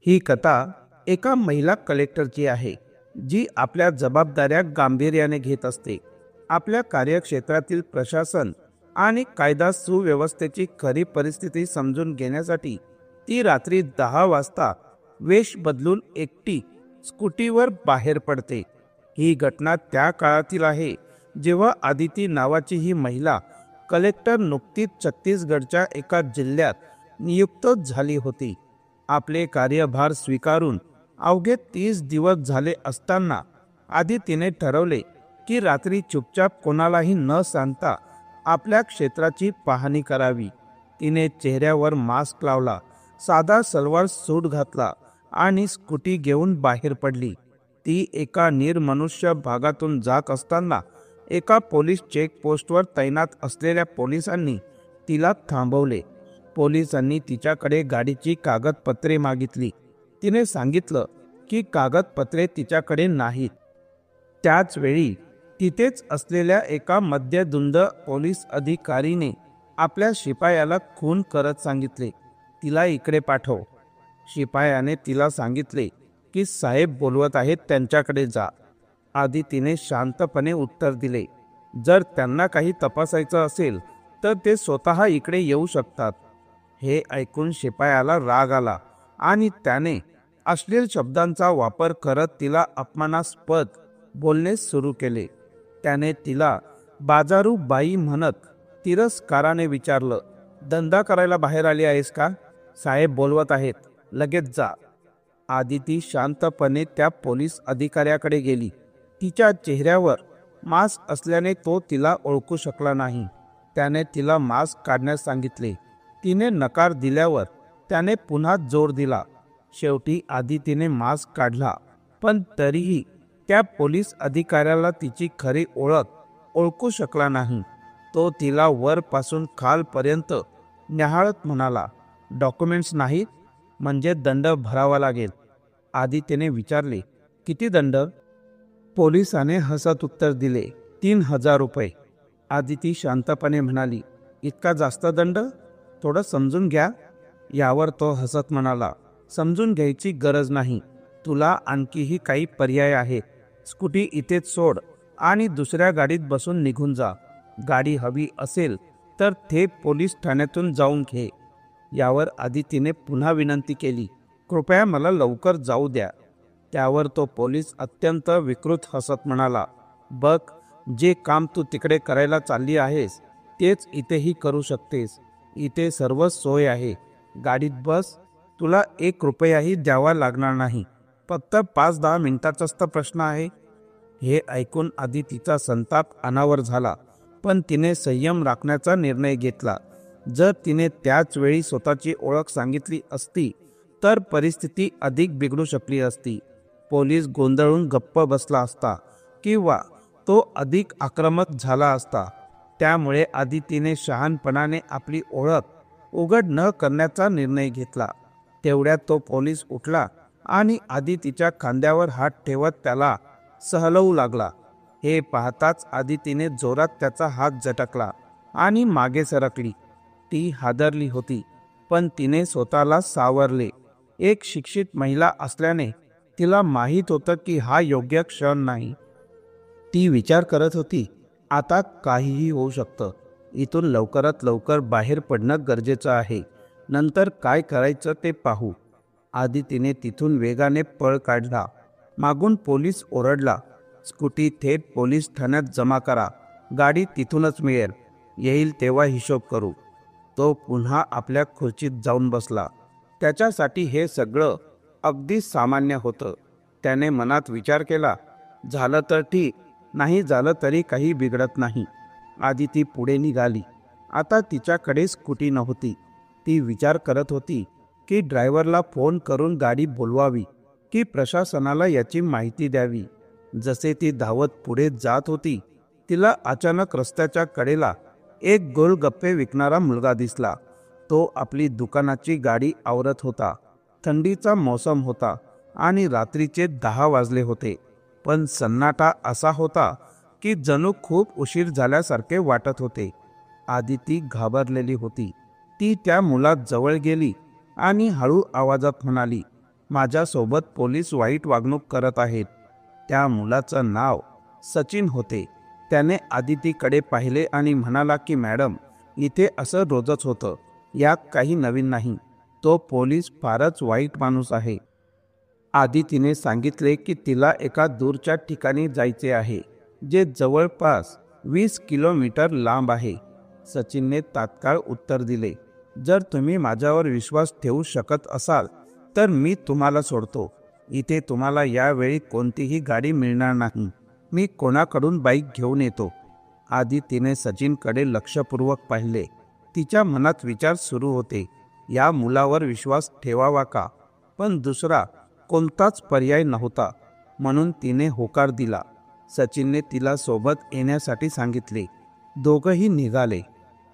ही कथा एका महिला कलेक्टरची आहे, जी आपल्या जबाबदाऱ्या गांभीर्याने घेत असते. आपल्या कार्यक्षेत्रातील प्रशासन आणि कायदा सुव्यवस्थेची खरी परिस्थिती समजून घेण्यासाठी ती रात्री 10 वाजता वेश बदलून एकटी स्कूटीवर बाहेर पडते. ही घटना त्या काळातील आहे जेव्हा आदिती नावाची ही महिला कलेक्टर नुकतीच छत्तीसगडच्या एका जिल्ह्यात नियुक्त झाली होती. आपले कार्यभार स्वीकारून अवघे 30 दिवस झाले असताना आदितीने ठरवले की रात्री चुपचाप कोणालाही न सांगता आपल्या क्षेत्राची पाहणी करावी. तिने चेहऱ्यावर मास्क लावला, साधा सलवार सूट घातला आणि स्कूटी घेऊन बाहेर पडली. ती एका निर्मनुष्य भागातून जात असताना एका पोलीस चेकपोस्टवर तैनात असलेल्या पोलिसांनी तिला थांबवले. पोलिसांनी तिच्याकडे गाडीची कागदपत्रे मागितली. तिने सांगितलं की कागदपत्रे तिच्याकडे नाहीत. त्याच वेळी तिथेच असलेल्या एका मध्यधुंद पोलीस अधिकारीने आपल्या शिपायाला खून करत सांगितले, तिला इकडे पाठव. शिपायाने तिला सांगितले की साहेब बोलवत आहेत, त्यांच्याकडे जा. आदितीने शांतपणे उत्तर दिले, जर त्यांना काही तपासायचं असेल तर ते स्वतः इकडे येऊ शकतात. हे ऐकून शिपायाला राग आला आणि त्याने अश्लील शब्दांचा वापर करत तिला अपमानास्पद बोलणे सुरू केले. त्याने तिला बाजारू बाई म्हणत तिरस्काराने विचारलं, धंदा करायला बाहेर आली आहेस का? साहेब बोलवत आहेत, लगेच जा. आदिती शांतपणे त्या पोलीस अधिकाऱ्याकडे गेली. तिच्या चेहऱ्यावर मास्क असल्याने तो तिला ओळखू शकला नाही. त्याने तिला मास्क काढण्यास सांगितले. तिने नकार दिल्यावर त्याने पुन्हा जोर दिला. शेवटी आदितीने मास्क काढला, पण तरीही त्या पोलीस अधिकाऱ्याला तिची खरी ओळख ओळखू शकला नाही. तो तिला वरपासून खालपर्यंत न्याहाळत म्हणाला, डॉक्युमेंट्स नाहीत म्हणजे दंड भरावा लागेल. आदितीने विचारले, किती दंड? पोलिसाने हसत उत्तर दिले, 3000 रुपये. आदिती शांतपणे म्हणाली, इतका जास्त दंड? थोडं समजून घ्या. यावर तो हसत म्हणाला, समजून घ्यायची गरज नाही. तुला आणखीही काही पर्याय आहेत. स्कूटी इथेच सोड आणि दुसऱ्या गाडीत बसून निघून जा. गाडी हवी असेल तर थेट पोलीस ठाण्यातून जाऊन घे. यावर आदितीने पुन्हा विनंती केली, कृपया मला लवकर जाऊ द्या. त्यावर तो पोलीस अत्यंत विकृत हसत म्हणाला, बघ, जे काम तू तिकडे करायला चालली आहेस तेच इथेही करू शकतेस. इथे सर्व सोय आहे. गाडीत बस. तुला 1 रुपयाही द्यावा लागणार नाही. फक्त 5-10 मिनिटाचाच तर प्रश्न आहे. हे ऐकून आदितीचा संताप अनावर झाला, पण तिने संयम राखण्याचा निर्णय घेतला. जर तिने त्याच वेळी स्वतःची ओळख सांगितली असती तर परिस्थिती अधिक बिघडू शकली असती. पोलीस गोंधळून गप्प बसला असता किंवा तो अधिक आक्रमक झाला असता. त्यामुळे आदितीने शहाणपणाने आपली ओळख उघड न करण्याचा निर्णय घेतला. तेवढ्यात तो पोलीस उठला आणि आदितीच्या खांद्यावर हात ठेवत त्याला सहलवू लागला. हे पाहताच आदितीने जोरात त्याचा हात झटकला आणि मागे सरकली. ती हादरली होती, पण तिने स्वतःला सावरले. एक शिक्षित महिला असल्याने तिला माहीत होतं की हा योग्य क्षण नाही. ती विचार करत होती, आता काहीही होऊ शकतं. इथून लवकरात लवकर बाहेर पडणं गरजेचं आहे. नंतर काय करायचं ते पाहू. आदितीने तिथून वेगाने पळ काढला. मागून पोलीस ओरडला, स्कूटी थेट पोलीस ठाण्यात जमा करा. गाडी तिथूनच मिळेल. येईल तेव्हा हिशोब करू. तो पुन्हा आपल्या खुर्चीत जाऊन बसला. त्याच्यासाठी हे सगळं अगदी सामान्य होतं. त्याने मनात विचार केला, झालं तर ठीक, नाही झालं तरी काही बिघडत नाही. आदिती पुढे निघाली. आता तिच्याकडे स्कूटी नव्हती. ती विचार करत होती की ड्रायव्हरला फोन करून गाडी बोलवावी की प्रशासनाला याची माहिती द्यावी. जसे ती धावत पुढे जात होती, तिला अचानक रस्त्याच्या कडेला एक गोलगप्पे विकणारा मुलगा दिसला. तो आपली दुकानाची गाडी आवरत होता. थंडीचा मौसम होता आणि रात्रीचे 10 वाजले होते, पण सन्नाटा असा होता की जणू खूप उशीर झाल्यासारखे वाटत होते. आदिती घाबरलेली होती. ती त्या मुलात जवळ गेली आणि हळू आवाजात म्हणाली, माझ्यासोबत पोलीस वाईट वागणूक करत आहेत. त्या मुलाचं नाव सचिन होते. त्याने आदितीकडे पाहिले आणि म्हणाला की मॅडम, इथे असं रोजच होतं, यात काही नवीन नाही. तो पोलीस फारच वाईट माणूस आहे. आदितीने सांगितले की तिला एका दूरच्या ठिकाणी जायचे आहे, जे जवळपास 20 किलोमीटर लांब आहे. सचिनने तात्काळ उत्तर दिले, जर तुम्ही माझ्यावर विश्वास ठेवू शकत असाल तर मी तुम्हाला सोडतो. इथे तुम्हाला यावेळी कोणतीही गाडी मिळणार नाही. मी कोणाकडून बाईक घेऊन येतो. आदितीने सचिनकडे लक्षपूर्वक पाहिले. तिच्या मनात विचार सुरू होते, या मुलावर विश्वास ठेवावा का? पण दुसरा कोणताच पर्याय नव्हता, म्हणून तिने होकार दिला. सचिनने तिला सोबत येण्यासाठी सांगितले. दोघंही निघाले.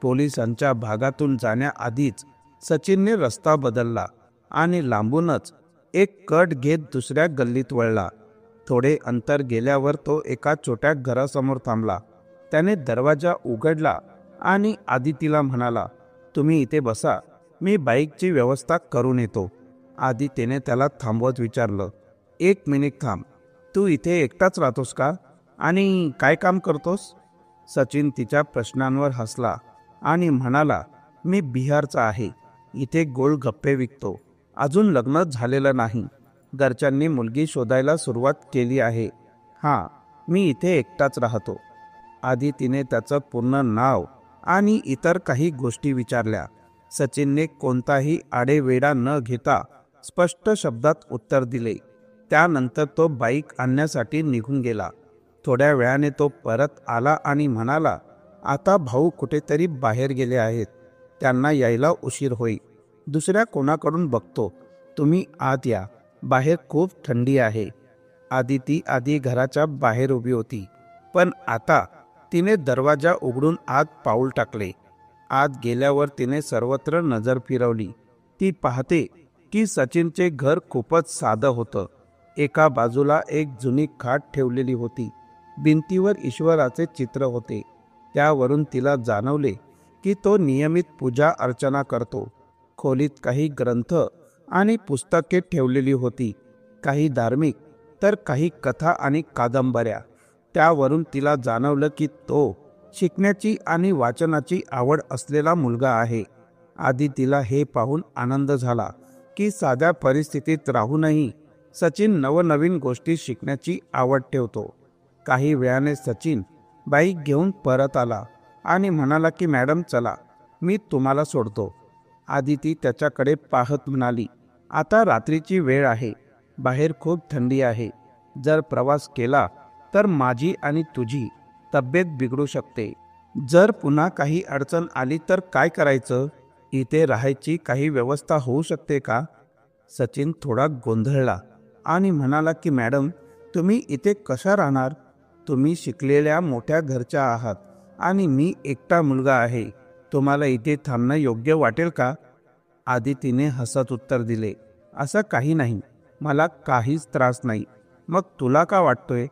पोलिसांच्या भागातून जाण्याआधीच सचिनने रस्ता बदलला आणि लांबूनच एक कट घेत दुसऱ्या गल्लीत वळला. थोडे अंतर गेल्यावर तो एका छोट्या घरासमोर थांबला. त्याने दरवाजा उघडला आणि आदितीला म्हणाला, तुम्ही इथे बसा, मी बाईकची व्यवस्था करून येतो. आदितीने त्याला थांबवत विचारलं, एक मिनिट थांब, तू इथे एकटाच राहतोस का आणि काय काम करतोस? सचिन तिच्या प्रश्नांवर हसला आणि म्हणाला, मी बिहारचा आहे. इथे गोलगप्पे विकतो. अजून लग्न झालेलं नाही. घरच्यांनी मुलगी शोधायला सुरुवात केली आहे. हां, मी इथे एकटाच राहतो. आदितीने त्याचं पूर्ण नाव आणि इतर काही गोष्टी विचारल्या. सचिनने कोणताही आडेवेडा न घेता स्पष्ट शब्दात उत्तर दिले. त्यानंतर तो बाईक आणण्यासाठी निघून गेला. थोड्या वेळाने तो परत आला आणि म्हणाला, आता भाऊ कुठेतरी बाहेर गेले आहेत. त्यांना यायला उशीर होईल. दुसऱ्या कोणाकडून बघतो. तुम्ही आत या, बाहेर खूप थंडी आहे. आदिती आधी घराच्या बाहेर उभी होती, पण आता तिने दरवाजा उघडून आत पाऊल टाकले. आत गेल्यावर तिने सर्वत्र नजर फिरवली. ती पाहते की सचिनचे घर खूपच साधं होतं. एका बाजूला एक जुनी खाट ठेवलेली होती. भिंतीवर ईश्वराचे चित्र होते. त्यावरून तिला जाणवले की तो नियमित पूजा अर्चना करतो. खोलीत काही ग्रंथ आणि पुस्तके ठेवलेली होती, काही धार्मिक तर काही कथा आणि कादंबऱ्या. त्यावरून तिला जाणवलं की तो शिकण्याची आणि वाचनाची आवड असलेला मुलगा आहे. आदितीला हे पाहून आनंद झाला की साध्या परिस्थितीत राहूनही सचिन नवनवीन गोष्टी शिकण्याची आवड ठेवतो. काही वेळाने सचिन बाईक घेऊन परत आला आणि म्हणाला की मॅडम चला, मी तुम्हाला सोडतो. आदिती त्याच्याकडे पाहत म्हणाली, आता रात्रीची वेळ आहे, बाहेर खूप थंडी आहे. जर प्रवास केला तर माझी आणि तुझी तब्येत बिघडू शकते. जर पुन्हा काही अडचण आली तर काय करायचं? इथे राहायची काही व्यवस्था होऊ शकते का? सचिन थोडा गोंधळला आणि म्हणाला की मॅडम, तुम्ही इथे कशा राहणार? तुम्ही शिकलेल्या मोठ्या घरच्या आहात आणि मी एकटा मुलगा आहे. तुम्हाला इथे थांबणं योग्य वाटेल का? आदितीने हसत उत्तर दिले, असं काही नाही, मला काहीच त्रास नाही. मग तुला का वाटतोय?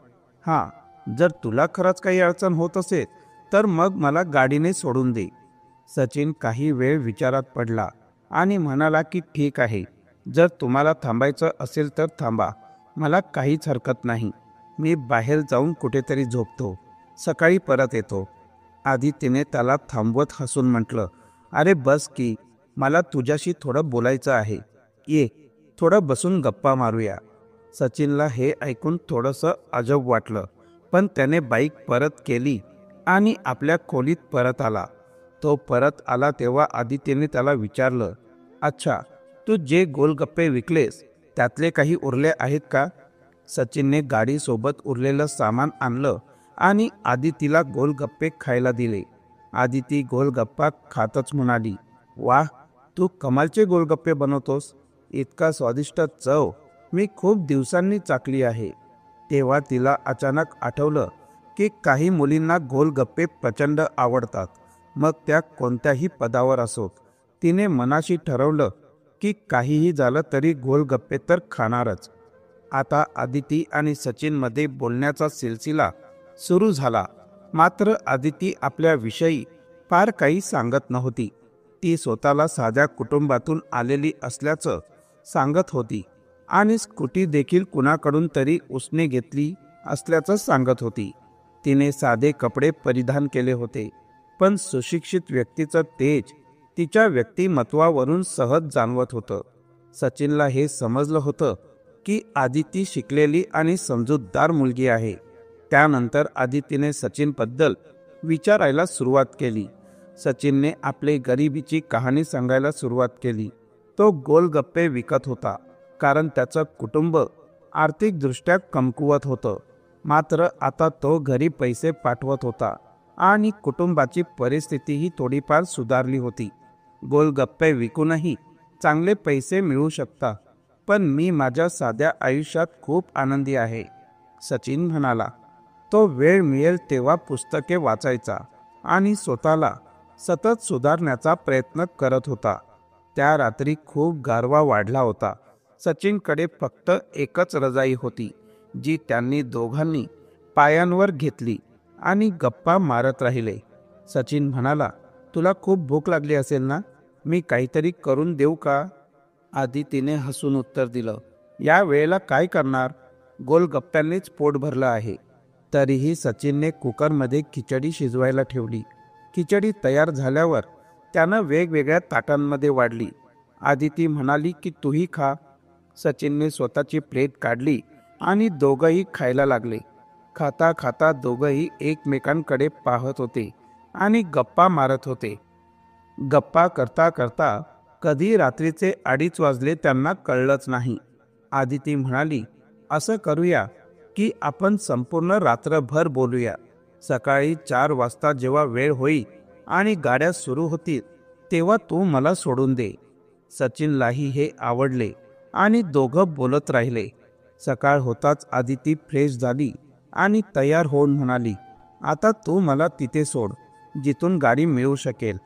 हां, जर तुला खरंच काही अडचण होत असेल तर मग मला गाडीने सोडून दे. सचिन काही वेळ विचारात पडला आणि म्हणाला की ठीक आहे, जर तुम्हाला थांबायचं असेल तर थांबा, मला काहीच हरकत नाही. मी बाहेर जाऊन कुठेतरी झोपतो, सकाळी परत येतो. आदितीने त्याला थांबवत हसून म्हटलं, अरे बस की, मला तुझ्याशी थोडं बोलायचं आहे. ये, थोडं बसून गप्पा मारूया. सचिनला हे ऐकून थोडंसं अजब वाटलं, पण त्याने बाईक परत केली आणि आपल्या खोलीत परत आला. तो परत आला तेव्हा आदितीने त्याला विचारलं, अच्छा, तू जे गोलगप्पे विकलेस त्यातले काही उरले आहेत का? सचिनने गाडीसोबत उरलेलं सामान आणलं आणि आदितीला गोलगप्पे खायला दिले. आदिती गोलगप्पा खातच म्हणाली, वाह, तू कमालचे गोलगप्पे बनवतोस. इतका स्वादिष्ट चव मी खूप दिवसांनी चाखली आहे. तेव्हा तिला अचानक आठवलं की काही मुलींना गोलगप्पे प्रचंड आवडतात, मग त्या कोणत्याही पदावर असोत. तिने मनाशी ठरवलं की काहीही झालं तरी गोलगप्पे तर खाणारच. आता आदिती आणि सचिनमध्ये बोलण्याचा सिलसिला सुरू झाला. मात्र आदिती आपल्याविषयी फार काही सांगत नव्हती. ती स्वतःला साध्या कुटुंबातून आलेली असल्याचं सांगत होती आणि स्कूटी देखील कुणाकडून तरी उसने घेतली असल्याचं सांगत होती. तिने साधे कपडे परिधान केले होते, पण सुशिक्षित व्यक्तीचं तेज तिच्या व्यक्तिमत्वावरून सहज जाणवत होतं. सचिनला हे समजलं होतं की आदिती शिकलेली आणि समजूतदार मुलगी आहे. त्यानंतर आदितीने सचिनबद्दल विचारायला सुरुवात केली. सचिनने आपली गरिबीची कहाणी सांगायला सुरुवात केली. तो गोलगप्पे विकत होता कारण त्याचं कुटुंब आर्थिकदृष्ट्या कमकुवत होतं. मात्र आता तो घरी पैसे पाठवत होता आणि कुटुंबाची परिस्थितीही थोडीफार सुधारली होती. गोलगप्पे विकूनही चांगले पैसे मिळू शकतात, पण मी माझ्या साध्या आयुष्यात खूप आनंदी आहे, सचिन म्हणाला. तो वेळ मिळेल तेव्हा पुस्तके वाचायचा आणि स्वतःला सतत सुधारण्याचा प्रयत्न करत होता. त्या रात्री खूप गारवा वाढला होता. सचिनकडे फक्त एकच रजाई होती, जी त्यांनी दोघांनी पायांवर घेतली आणि गप्पा मारत राहिले. सचिन म्हणाला, तुला खूप भूक लागली असेल ना, मी काहीतरी करून देऊ का? आदितीने हसून उत्तर दिलं, या वेळेला काय करणार, गोलगप्प्यांनीच पोट भरलं आहे. तरीही सचिनने कुकरमध्ये खिचडी शिजवायला ठेवली. खिचडी तयार झाल्यावर त्यानं वेगवेगळ्या ताटांमध्ये वाढली. आदिती म्हणाली की तूही खा. सचिनने स्वतःची प्लेट काढली आणि दोघंही खायला लागले. खाता खाता दोघंही एकमेकांकडे पाहत होते आणि गप्पा मारत होते. गप्पा करता करता कधी रात्रीचे 2:30 वाजले त्यांना कळलंच नाही. आदिती म्हणाली, असं करूया की आपण संपूर्ण रात्रभर बोलूया. सकाळी 4 वाजता जेव्हा वेळ होईल आणि गाड्या सुरू होतील तेव्हा तू मला सोडून दे. सचिनलाही हे आवडले आणि दोघं बोलत राहिले. सकाळ होताच आदिती फ्रेश झाली आणि तयार होऊन म्हणाली, आता तू मला तिथे सोड जिथून गाडी मिळू शकेल.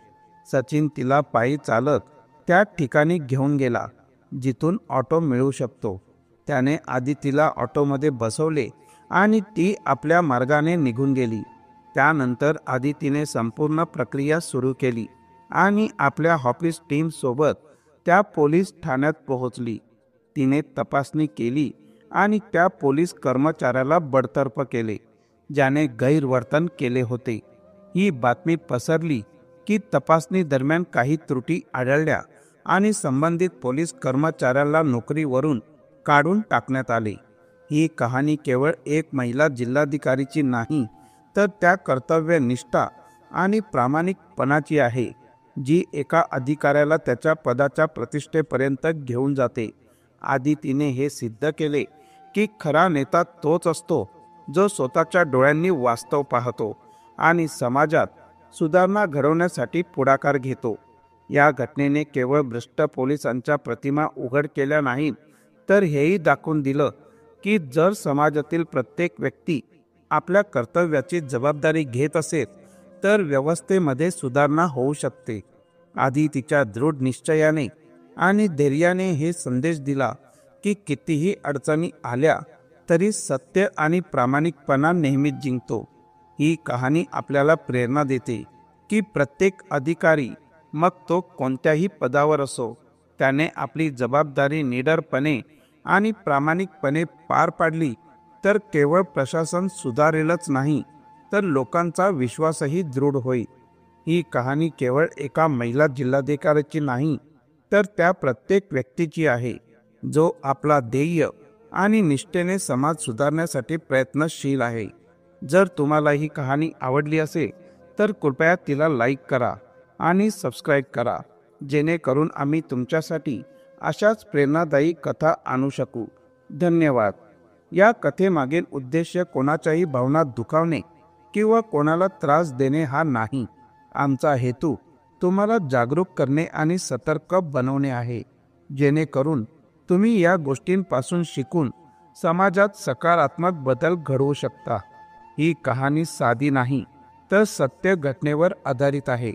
सचिन तिला पायी चालत त्या ठिकाणी घेऊन गेला जिथून ऑटो मिळू शकतो. त्याने आदितीला ऑटोमध्ये बसवले आणि ती आपल्या मार्गाने निघून गेली. त्यानंतर आदितीने संपूर्ण प्रक्रिया सुरू केली आणि आपल्या ऑफिस टीमसोबत त्या पोलीस ठाण्यात पोहोचली. तिने तपासणी केली आणि त्या पोलीस कर्मचाऱ्याला बडतर्फ केले, ज्याने गैरवर्तन केले होते. ही बातमी पसरली की तपासणी दरम्यान काही त्रुटी आढळल्या आणि संबंधित पोलीस कर्मचाऱ्याला नोकरीवरून काढून टाकण्यात आले. ही कहाणी केवळ एक महिला जिल्हाधिकारीची नाही, तर त्या कर्तव्यनिष्ठा आणि प्रामाणिकपणाची आहे, जी एका अधिकाऱ्याला त्याच्या पदाच्या प्रतिष्ठेपर्यंत घेऊन जाते. आदितीने हे सिद्ध केले की खरा नेता तोच असतो जो स्वतःच्या डोळ्यांनी वास्तव पाहतो आणि समाजात सुधारणा घडवण्यासाठी पुढाकार घेतो. या घटनेने केवळ भ्रष्ट पोलिसांच्या प्रतिमा उघड केल्या नाहीत, तर हेही दाखवून दिलं की जर समाजातील प्रत्येक व्यक्ती आपल्या कर्तव्याची जबाबदारी घेत असेल तर व्यवस्थेमध्ये सुधारणा होऊ शकते. आदितीच्या दृढ निश्चयाने आणि धैर्याने हे संदेश दिला की कितीही अडचणी आल्या तरी सत्य आणि प्रामाणिकपणा नेहमीच जिंकतो. ही कहाणी आपल्याला प्रेरणा देते की प्रत्येक अधिकारी, मग तो कोणत्याही पदावर असो, त्याने आपली जबाबदारी निडरपणे आणि प्रामाणिकपणे पार पाडली तर केवळ प्रशासन सुधारेलच नाही, तर लोकांचा विश्वासही दृढ होईल. ही कहाणी केवळ एका महिला जिल्हाधिकाऱ्याची नाही, तर त्या प्रत्येक व्यक्तीची आहे जो आपला ध्येय आणि निष्ठेने समाज सुधारण्यासाठी प्रयत्नशील आहे. जर तुम्हाला ही कहाणी आवडली असेल तर कृपया तिला लाईक करा आणि सबस्क्राईब करा, जेणेकरून आम्ही तुमच्यासाठी अशाच प्रेरणादायी कथा आणू शकू. धन्यवाद. या कथेमागील उद्देश कोणाच्याही भावना दुखावणे किंवा कोणाला त्रास देणे हा नाही. आमचा हेतू तुम्हाला जागरूक करणे आणि सतर्क बनवणे आहे, जेणेकरून तुम्ही या गोष्टींपासून शिकून समाजात सकारात्मक बदल घडवू शकता. ही कहाणी साधी नाही, तर सत्य घटनेवर आधारित आहे.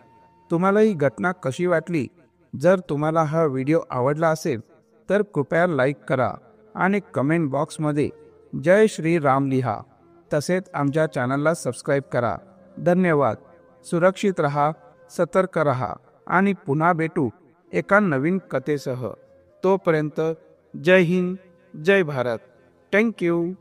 तुम्हाला ही घटना कशी वाटली? जर तुम्हाला हा व्हिडिओ आवडला असेल तर कृपया लाईक करा आणि कमेंट बॉक्समध्ये जय श्री राम लिहा. तसेच आमच्या चॅनलला सबस्क्राईब करा. धन्यवाद. सुरक्षित रहा, सतर्क रहा आणि पुन्हा भेटू एका नवीन कथेसह. तोपर्यंत जय हिंद, जय भारत. थँक्यू.